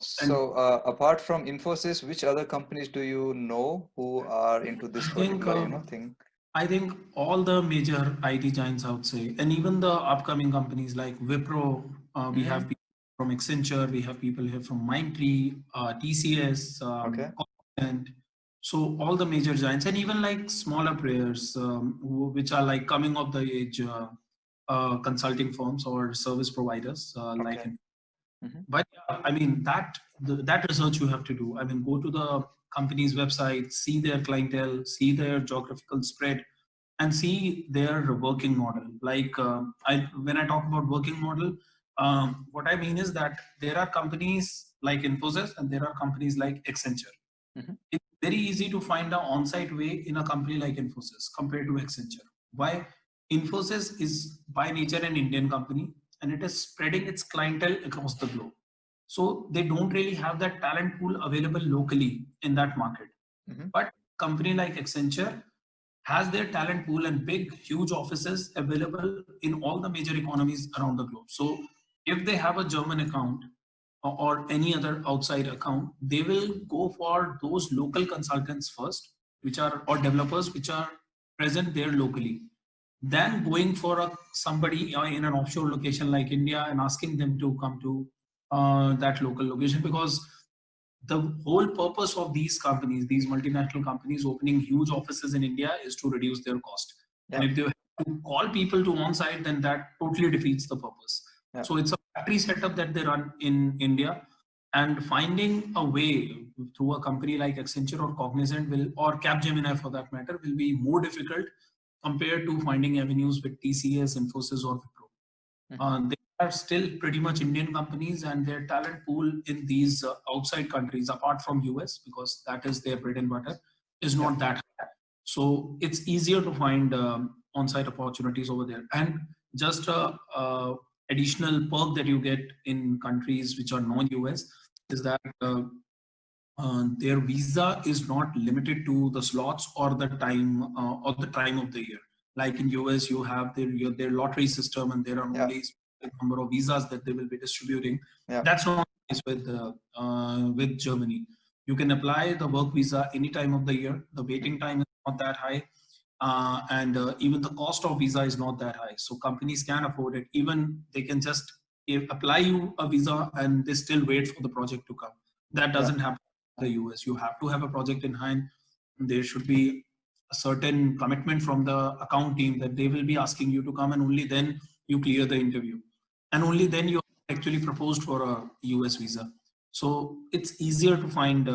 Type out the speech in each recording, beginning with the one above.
And So, apart from Infosys, which other companies do you know who are into this I think particular, thing? I think all the major IT giants, I would say, and even the upcoming companies like Wipro, we Mm-hmm. have people from Accenture, we have people here from Mindtree, TCS, Okay. and so all the major giants, and even like smaller players, which are like coming of the age consulting firms or service providers, like. Okay. Mm-hmm. But yeah, I mean that research you have to do. I mean, go to the company's website, see their clientele, see their geographical spread, and see their working model. Like when I talk about working model, what I mean is that there are companies like Infosys and there are companies like Accenture. Mm-hmm. It's very easy to find an on-site way in a company like Infosys compared to Accenture. Why? Infosys is by nature an Indian company and it is spreading its clientele across the globe. So they don't really have that talent pool available locally in that market. Mm-hmm. But company like Accenture has their talent pool and big, huge offices available in all the major economies around the globe. So if they have a German account or any other outside account, they will go for those local consultants first, which are or developers which are present there locally. Then going for somebody in an offshore location like India and asking them to come to that local location because the whole purpose of these companies, these multinational companies opening huge offices in India is to reduce their cost. And Yeah. if they have to call people to on site, then that totally defeats the purpose. Yeah. So it's a factory setup that they run in India, and finding a way through a company like Accenture or Cognizant will, or Capgemini for that matter, will be more difficult compared to finding avenues with TCS, Infosys, or Wipro. Mm-hmm. They are still pretty much Indian companies, and their talent pool in these outside countries, apart from US, because that is their bread and butter, is Yeah. not that high. So it's easier to find on-site opportunities over there. And just a additional perk that you get in countries which are non-US is that their visa is not limited to the slots or the time of the year. Like in US, you have their lottery system, and there are Yeah. only a number of visas that they will be distributing. Yeah. That's not the case with Germany. You can apply the work visa any time of the year. The waiting time is not that high, and even the cost of visa is not that high. So companies can afford it. Even they can just apply you a visa, and they still wait for the project to come. That Yeah. doesn't happen the US. You have to have a project in hand. There should be a certain commitment from the account team that they will be asking you to come, and only then you clear the interview, and only then you are actually proposed for a US visa. So it's easier to find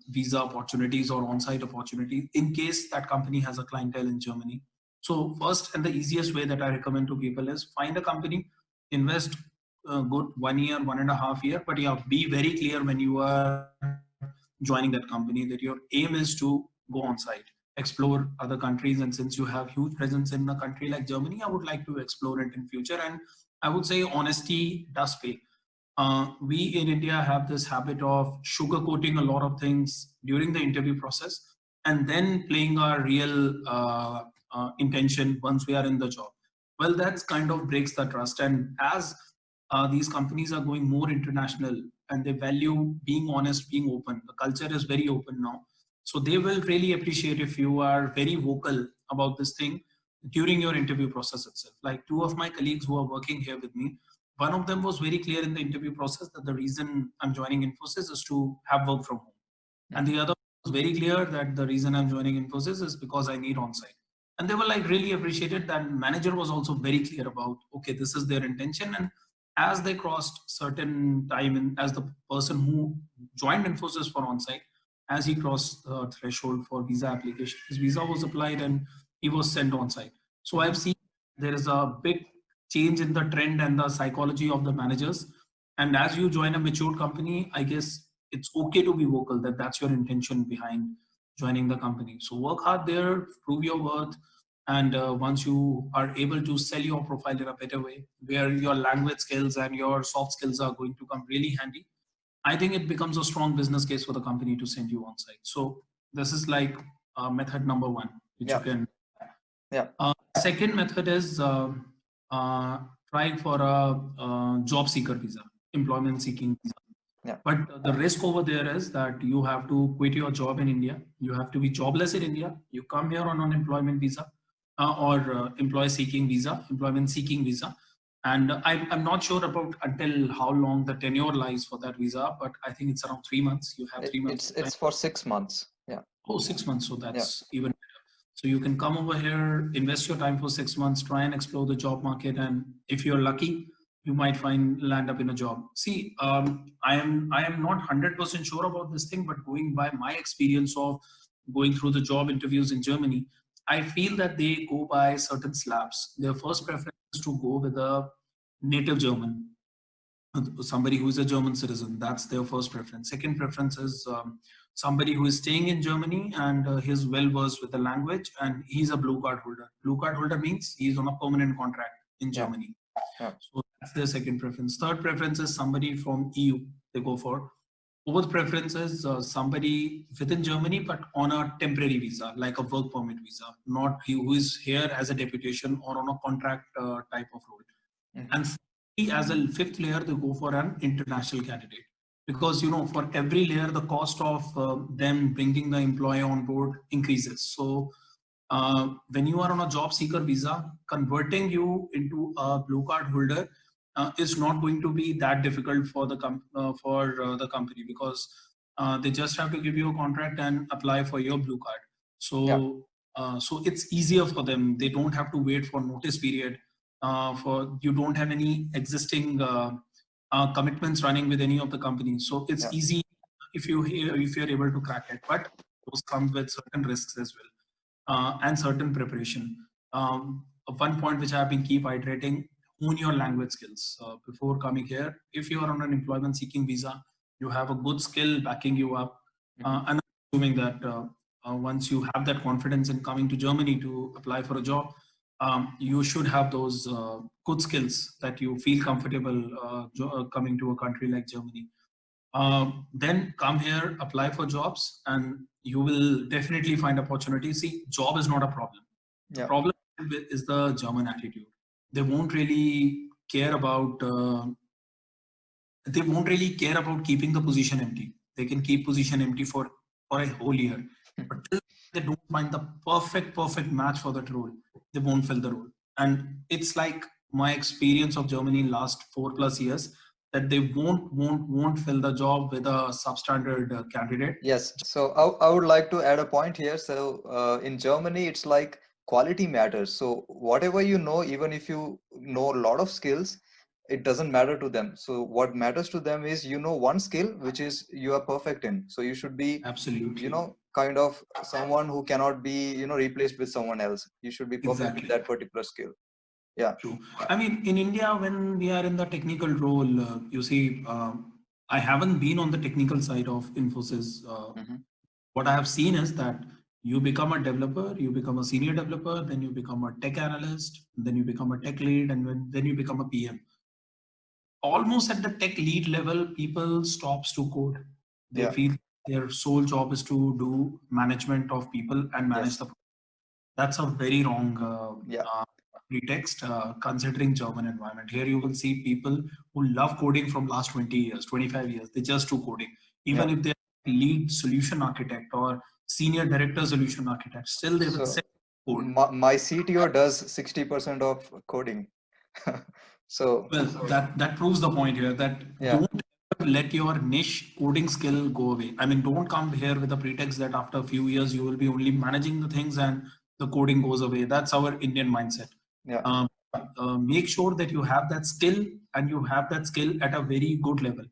visa opportunities or on-site opportunities in case that company has a clientele in Germany. So first and the easiest way that I recommend to people is find a company, invest good 1 year, 1.5 year, but yeah, be very clear when you are joining that company that your aim is to go on site, explore other countries. And since you have huge presence in a country like Germany, I would like to explore it in future. And I would say honesty does pay. We in India have this habit of sugarcoating a lot of things during the interview process and then playing our real intention once we are in the job. Well, that's kind of breaks the trust. And as these companies are going more international and they value being honest, being open, the culture is very open now. So they will really appreciate if you are very vocal about this thing during your interview process itself. Like two of my colleagues who are working here with me, one of them was very clear in the interview process that the reason I'm joining Infosys is to have work from home. And Mm-hmm. the other was very clear that the reason I'm joining Infosys is because I need on-site. And they were like really appreciated that manager was also very clear about, okay, this is their intention. And as they crossed certain time and as the person who joined Infosys for on-site, as he crossed the threshold for visa application, his visa was applied and he was sent on-site. So Mm-hmm. I've seen there is a big change in the trend and the psychology of the managers. And as you join a mature company, I guess it's okay to be vocal that that's your intention behind joining the company. So work hard there, prove your worth, and once you are able to sell your profile in a better way, where your language skills and your soft skills are going to come really handy, I think it becomes a strong business case for the company to send you on site. So this is like method number one, which you Yeah. can. Yeah. Second method is uh, trying for a job seeker visa, employment seeking visa. Yeah. But the risk over there is that you have to quit your job in India. You have to be jobless in India. You come here on unemployment visa or employment seeking visa. And I'm not sure about until how long the tenure lies for that visa, but I think it's around 3 months. You have 3 months. It's for 6 months. Yeah. Oh, 6 months. So Yeah. that's even better. So you can come over here, invest your time for 6 months, try and explore the job market, and if you're lucky, you might land up in a job. See, I am not 100% sure about this thing, but going by my experience of going through the job interviews in Germany, I feel that they go by certain slabs. Their first preference is to go with a native German, somebody who is a German citizen. That's their first preference. Second preference is somebody who is staying in Germany and he's well versed with the language and he's a blue card holder. Blue card holder means he's on a permanent contract in Germany. Yeah. So that's their second preference. Third preference is somebody from EU. They go for. Fourth preference is somebody within Germany but on a temporary visa, like a work permit visa, not who is here as a deputation or on a contract type of role. Mhm. And as a fifth layer, they go for an international candidate because for every layer, the cost of them bringing the employee on board increases. So when you are on a job seeker visa, converting you into a blue card holder is not going to be that difficult for the company because they just have to give you a contract and apply for your blue card. So so it's easier for them. They don't have to wait for notice period. For you don't have any existing commitments running with any of the companies, so it's easy if you're able to crack it. But those come with certain risks as well and certain preparation. One point which I've been keep iterating: hone your language skills before coming here. If you are on an employment seeking visa, you have a good skill backing you up, and I'm assuming that once you have that confidence in coming to Germany to apply for a job, you should have those good skills that you feel comfortable coming to a country like Germany. Then come here, apply for jobs, and you will definitely find opportunities. See, job is not a problem. The problem is the German attitude. They won't really care about. They won't really care about keeping the position empty. They can keep position empty for a whole year, but till they don't find the perfect match for that role, they won't fill the role. And it's like my experience of Germany in last 4+ years, that they won't fill the job with a substandard candidate. Yes. So I would like to add a point here. So in Germany, it's like quality matters. So whatever you know, even if you know a lot of skills, it doesn't matter to them. So what matters to them is one skill which is you are perfect in. So you should be Absolutely. kind of someone who cannot be replaced with someone else. You should be perfect in that particular skill. Yeah. True. I mean, in India, when we are in the technical role, you see, I haven't been on the technical side of Infosys. What I have seen is that you become a developer, you become a senior developer, then you become a tech analyst, then you become a tech lead, and then you become a PM. Almost at the tech lead level, people stops to code. They feel their sole job is to do management of people and manage the. That's a very wrong pretext considering German environment. Here you will see people who love coding from last 20 years, 25 years. They just do coding. Even if they're lead solution architect or senior director solution architect, still they will say code. My CTO does 60% of coding. So well, that proves the point here that don't let your niche coding skill go away. I mean, don't come here with a pretext that after a few years you will be only managing the things and the coding goes away. That's our Indian mindset. Make sure that you have that skill and you have that skill at a very good level.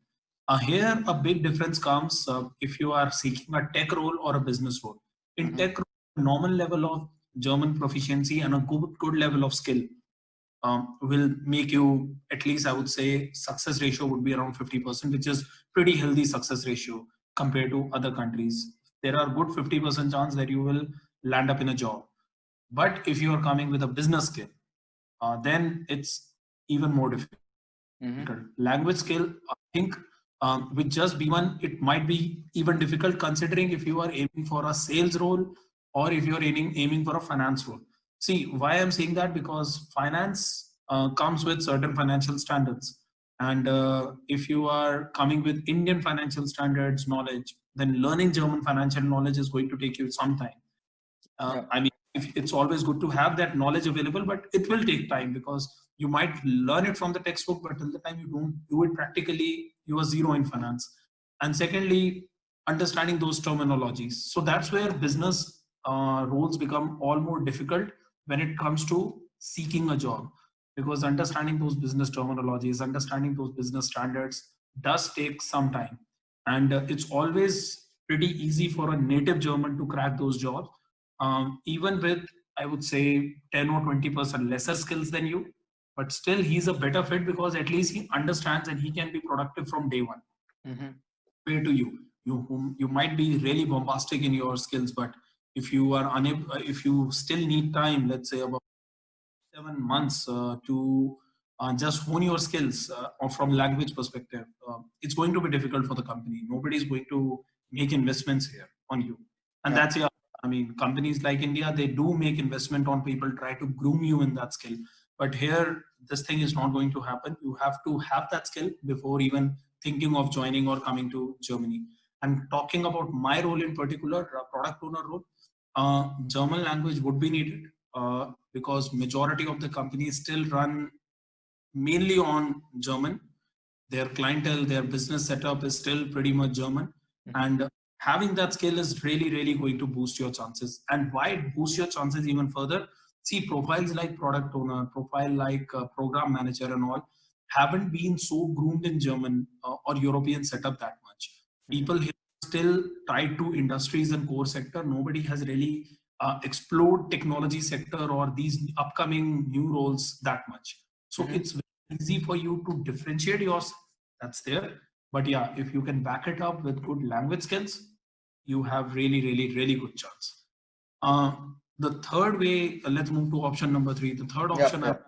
Here, a big difference comes if you are seeking a tech role or a business role. In tech role, normal level of German proficiency and a good level of skill will make you, at least I would say, success ratio would be around 50%, which is pretty healthy success ratio compared to other countries. There are good 50% chance that you will land up in a job. But if you are coming with a business skill, then it's even more difficult. Language skill, I think with just B1, it might be even difficult considering if you are aiming for a sales role or if you're aiming for a finance role. See, why I'm saying that? Because finance comes with certain financial standards. And if you are coming with Indian financial standards knowledge, then learning German financial knowledge is going to take you some time. Yeah. I mean, it's always good to have that knowledge available, but it will take time because you might learn it from the textbook, but till the time you don't do it practically, you are zero in finance. And secondly, understanding those terminologies. So that's where business roles become all more difficult when it comes to seeking a job, because understanding those business terminologies, understanding those business standards does take some time. And it's always pretty easy for a native German to crack those jobs, even with, I would say, 10 or 20% lesser skills than you. But still, he's a better fit because at least he understands and he can be productive from day one. Mm-hmm. Compared to you might be really bombastic in your skills, but if you are unable, if you still need time, let's say about 7 months to just hone your skills or from language perspective, it's going to be difficult for the company. Nobody is going to make investments here on you. And Yeah. that's, yeah, I mean, companies like India, they do make investment on people, try to groom you in that skill. But here, this thing is not going to happen. You have to have that skill before even thinking of joining or coming to Germany. And talking about my role in particular, product owner role, German language would be needed because majority of the companies still run mainly on German. Their clientele, their business setup is still pretty much German. Mm-hmm. And having that skill is really, really going to boost your chances. And why it boosts your chances even further? See, profiles like product owner, profile like program manager and all haven't been so groomed in German or European setup that much. Mm-hmm. People here still tied to industries and core sector. Nobody has really explored technology sector or these upcoming new roles that much. So Mm-hmm. it's very easy for you to differentiate yourself. That's there. But yeah, if you can back it up with good language skills, you have really, really, really good chance. The third way, let's move to option number 3. The third Yeah. option Yeah.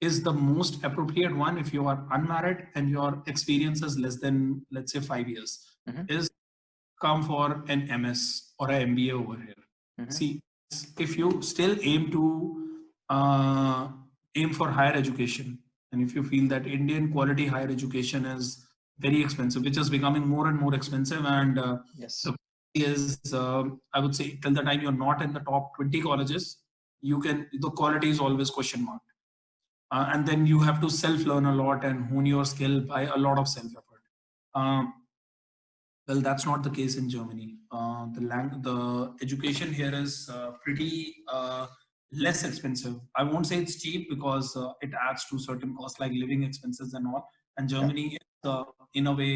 is the most appropriate one if you are unmarried and your experience is less than, let's say, 5 years, Mm-hmm. is come for an MS or an MBA over here. Mm-hmm. See, if you still aim for higher education, and if you feel that Indian quality higher education is very expensive, which is becoming more and more expensive, and Yes. the is I would say till the time you're not in the top 20 colleges, the quality is always question mark, and then you have to self learn a lot and hone your skill by a lot of self effort. Um, well, that's not the case in Germany. The education here is pretty less expensive. I won't say it's cheap because it adds to certain costs like living expenses and all. And Yeah. Germany is, in a way,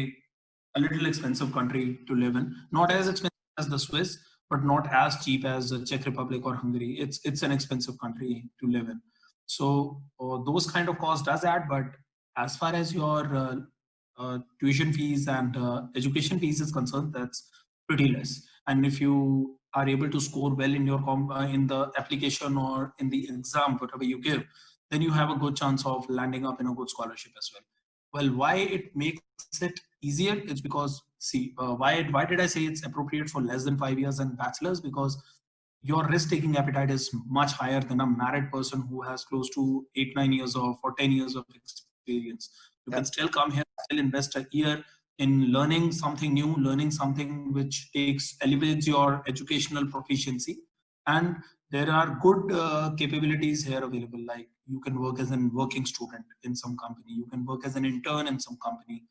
a little expensive country to live in. Not as expensive as the Swiss, but not as cheap as the Czech Republic or Hungary. It's an expensive country to live in. So those kind of costs does add. But as far as your tuition fees and education fees is concerned, that's pretty less. And if you are able to score well in your in the application or in the exam, whatever you give, then you have a good chance of landing up in a good scholarship as well. Well, why it makes it easier? It's because, see, why did I say it's appropriate for less than 5 years and bachelors? Because your risk-taking appetite is much higher than a married person who has close to 8-9 years of or 10 years of experience. You Yeah. can still come here, still invest a year in learning something new, learning something which elevates your educational proficiency. And there are good capabilities here available. Like you can work as a working student in some company, you can work as an intern in some company,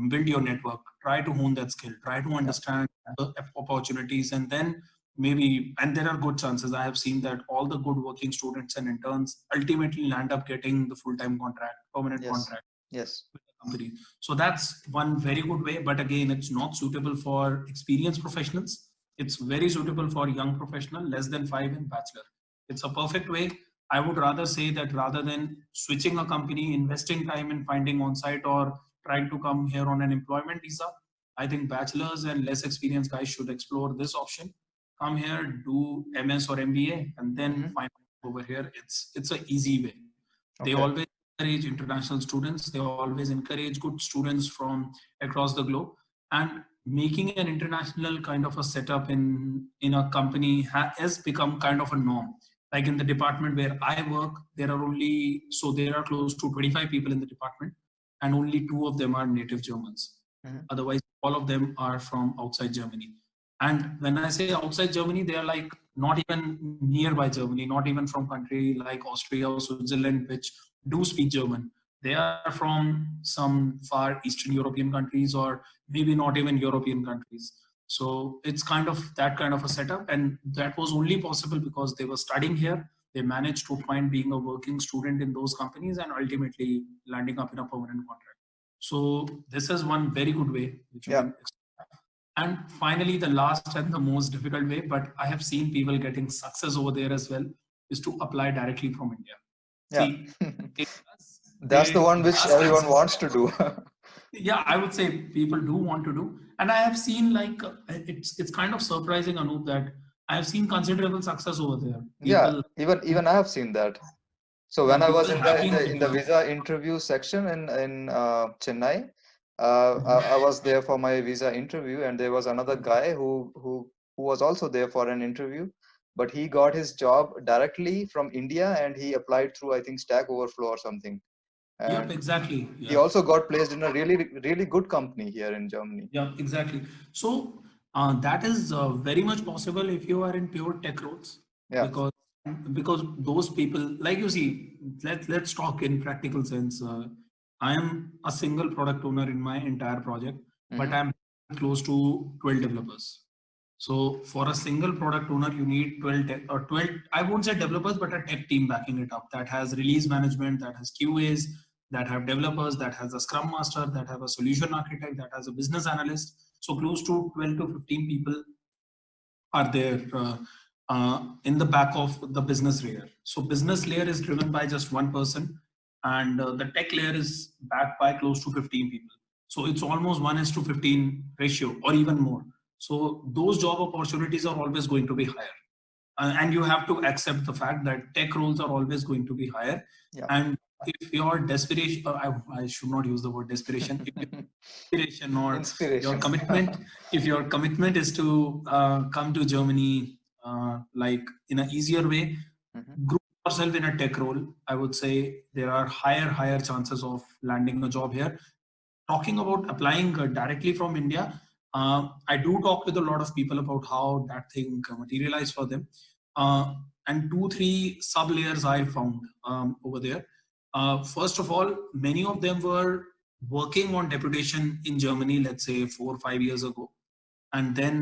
build your network, try to hone that skill, try to understand the opportunities, and then maybe, and there are good chances. I have seen that all the good working students and interns ultimately land up getting the full-time contract, permanent Yes. contract Yes. with the company. So that's one very good way. But again, it's not suitable for experienced professionals. It's very suitable for young professional, less than 5 and bachelor. It's a perfect way. I would rather say that rather than switching a company, investing time in finding on-site or trying to come here on an employment visa, I think bachelors and less experienced guys should explore this option. Come here, do MS or MBA, and then Mm-hmm. find over here. It's an easy way. They Okay. always encourage international students. They always encourage good students from across the globe. And making an international kind of a setup in a company has become kind of a norm. Like in the department where I work, there are close to 25 people in the department. and only 2 of them are native Germans. Mhm. Otherwise, all of them are from outside Germany. And when I say outside Germany, they are like not even nearby Germany, not even from country like Austria or Switzerland, which do speak German. They are from some far Eastern European countries, or maybe not even European countries. So it's kind of that kind of a setup. And that was only possible because they were studying here. They managed to find being a working student in those companies and ultimately landing up in a permanent contract. So this is one very good way which you Yeah. can. And finally, the last and the most difficult way, but I have seen people getting success over there as well, is to apply directly from India. Yeah. See, in US, That's the one they which ask everyone us, wants to do. yeah, I would say people do want to do. And I have seen like, it's kind of surprising, Anup, that I have seen considerable success over there. Yeah, People, even I have seen that. So yeah, when I was people in happy in the India. visa interview section in Chennai, I was there for my visa interview, and there was another guy who was also there for an interview, but he got his job directly from India, and he applied through, I think, Stack Overflow or something, Yep, and exactly. he Yeah. also got placed in a really good company here in Germany. Yeah, exactly. So that is very much possible if you are in pure tech roles, Yeah. because those people, like you see, let's talk in practical sense. I am a single product owner in my entire project, but Mm-hmm. I'm close to 12 developers. So for a single product owner, you need 12 tech, or 12, I won't say developers, but a tech team backing it up that has release management, that has QAs, that have developers, that has a scrum master, that have a solution architect, that has a business analyst. So close to 12 to 15 people are there in the back of the business layer. So business layer is driven by just one person, and the tech layer is backed by close to 15 people. So it's almost 1:15 ratio or even more. So those job opportunities are always going to be higher. And you have to accept the fact that tech roles are always going to be higher. Yeah. And if your desperation, I should not use the word desperation, if your inspiration or your Inspiration. commitment, if your commitment is to come to Germany like in an easier way, Mhm. group yourself in a tech role. I would say there are higher chances of landing a job here. Talking about applying directly from India, I do talk with a lot of people about how that thing materialized for them. And 2, 3 sub layers I found over there. First of all, many of them were working on deputation in Germany, let's say 4 or 5 years ago. And then,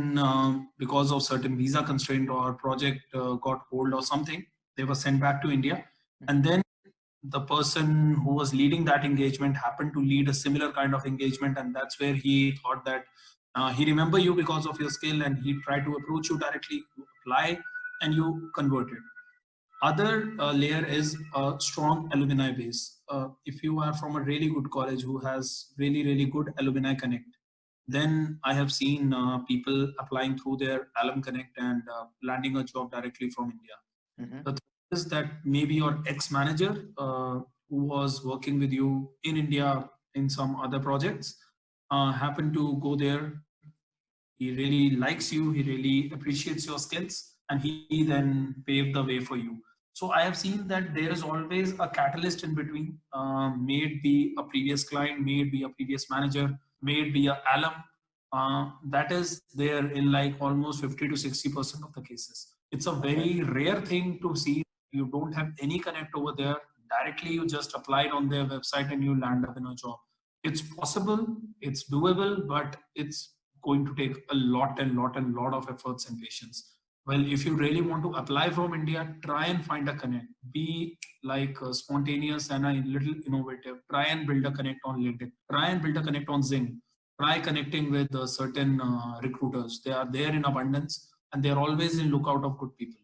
because of certain visa constraint or project got hold or something, they were sent back to India. And then the person who was leading that engagement happened to lead a similar kind of engagement, and that's where he thought that he remember you because of your skill, and he tried to approach you directly, you apply, and you converted. Other layer is a strong alumni base. If you are from a really good college who has really good alumni connect, then I have seen people applying through their alum connect and landing a job directly from India. Mhm. The thing is that maybe your ex-manager who was working with you in India in some other projects happened to go there. He really likes you. He really appreciates your skills, and he then paved the way for you. So I have seen that there is always a catalyst in between. May it be a previous client, may it be a previous manager, may it be a alum. That is there in like almost 50 to 60% of the cases. It's a Okay. very rare thing to see. You don't have any connect over there. Directly, you just applied on their website and you land up in a job. It's possible, it's doable, but it's going to take a lot of efforts and patience. Well, if you really want to apply from India, try and find a connect. Be like spontaneous and a little innovative. Try and build a connect on LinkedIn. Try and build a connect on Zing. Try connecting with certain recruiters. They are there in abundance, and they are always in lookout of good people.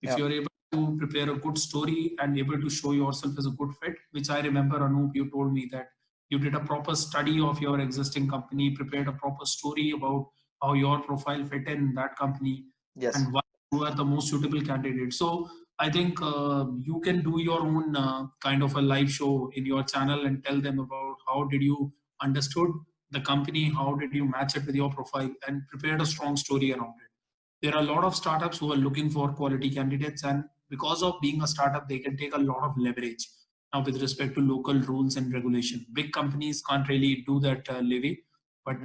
If Yeah. you're able to prepare a good story and able to show yourself as a good fit, which I remember, Anup, you told me that you did a proper study of your existing company, prepared a proper story about how your profile fit in that company, Yes. and why you are the most suitable candidate. So I think you can do your own kind of a live show in your channel and tell them about how did you understood the company, how did you match it with your profile, and prepared a strong story around it. There are a lot of startups who are looking for quality candidates, and because of being a startup, they can take a lot of leverage. with respect to local rules and regulation. Big companies can't really do that, Levi, but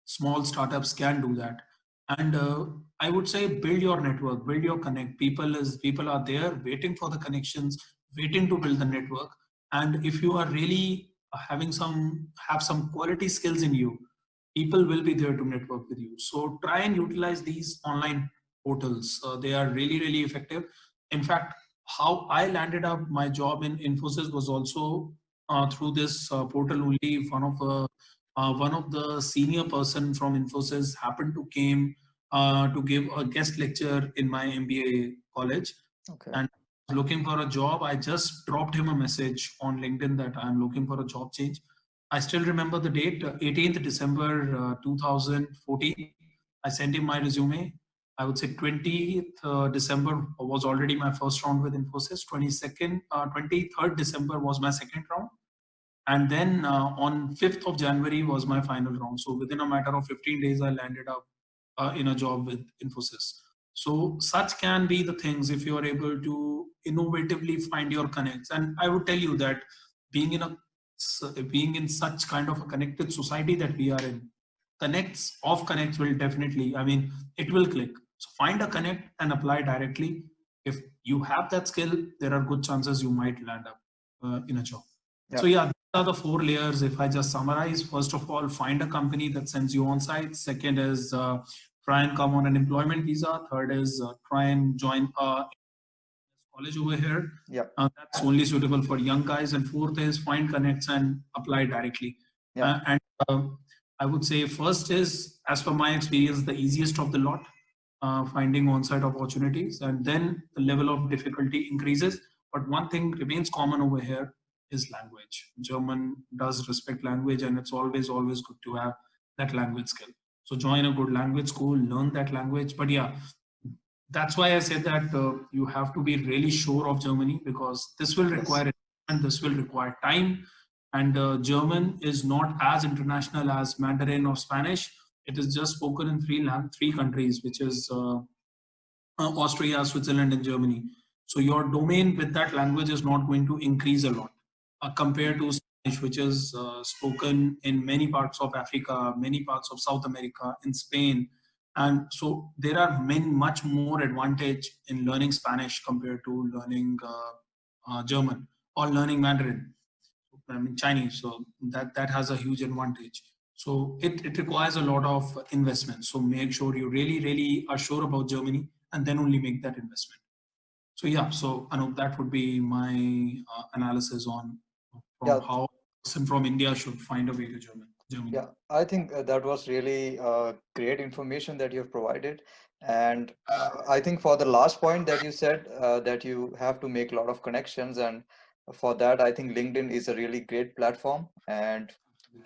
small startups can do that. And I would say build your network, build your connect. People are there waiting for the connections, waiting to build the network. And if you are really have some quality skills in you, people will be there to network with you. So try and utilize these online portals. They are really, really effective. In fact, how I landed up my job in Infosys was also through this portal only. One of the senior person from Infosys happened to came to give a guest lecture in my MBA college. Okay. And looking for a job. I just dropped him a message on LinkedIn that I'm looking for a job change. I still remember the date, 18th December 2014. I sent him my resume. I would say 20th December was already my first round with Infosys. 23rd December was my second round. And then on 5th of January was my final round. So within a matter of 15 days, I landed up in a job with Infosys. So such can be the things if you are able to innovatively find your connects. And I would tell you that being in such kind of a connected society that we are in, connects will definitely, I mean, it will click. So find a connect and apply directly. If you have that skill, there are good chances you might land up in a job. Yeah. So yeah, these are the 4 layers. If I just summarize, first of all, find a company that sends you on site. Second is try and come on an employment visa. Third is try and join a college over here. Yeah. That's only suitable for young guys. And fourth is find connects and apply directly. Yeah. I would say first is, as per my experience, the easiest of the lot, finding on-site opportunities, and then the level of difficulty increases. But one thing remains common over here is language. German does respect language, and it's always good to have that language skill. So join a good language school, learn that language. But yeah, that's why I said that you have to be really sure of Germany, because this will require and this will require time. And German is not as international as Mandarin or Spanish. It is just spoken in three countries, which is Austria, Switzerland, and Germany. So your domain with that language is not going to increase a lot compared to Spanish, which is spoken in many parts of Africa, many parts of South America, in Spain. And so there are much more advantage in learning Spanish compared to learning German or learning Mandarin, I mean Chinese. So that has a huge advantage. So it requires a lot of investment. So make sure you really are sure about Germany, and then only make that investment. So yeah, so Anup, that would be my analysis on how a person from India should find a way to Germany. Yeah, I think that was really great information that you have provided. And I think for the last point that you said, that you have to make a lot of connections, and for that, I think LinkedIn is a really great platform, and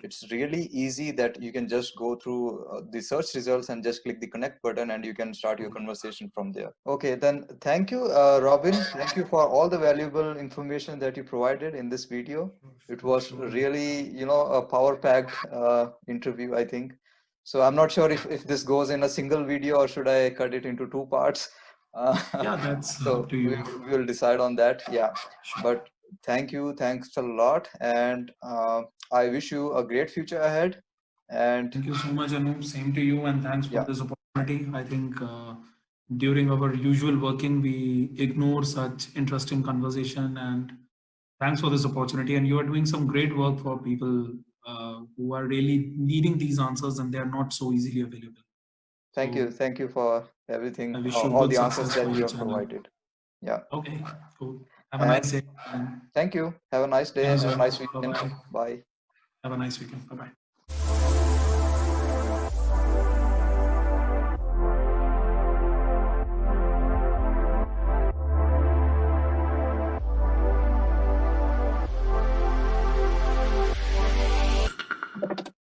it's really easy that you can just go through the search results and just click the connect button, and you can start your conversation from there. Okay, then thank you, Robin. Thank you for all the valuable information that you provided in this video. It was really, a power-packed interview, I think. So I'm not sure if this goes in a single video or should I cut it into 2 parts. Yeah, that's so up to you. we'll decide on that. Yeah, but thank you, thanks a lot, and I wish you a great future ahead. And thank you so much, Anup. Same to you, and thanks for this opportunity. I think during our usual working, we ignore such interesting conversation, and thanks for this opportunity. And you are doing some great work for people who are really needing these answers, and they are not so easily available. Thank you for everything, I wish you all good the answers success that for you your have channel. provided. Yeah. Okay, cool. Have a nice day. Thank you. Have a nice day. Have a nice weekend. Bye-bye. Bye. Have a nice weekend. Bye-bye.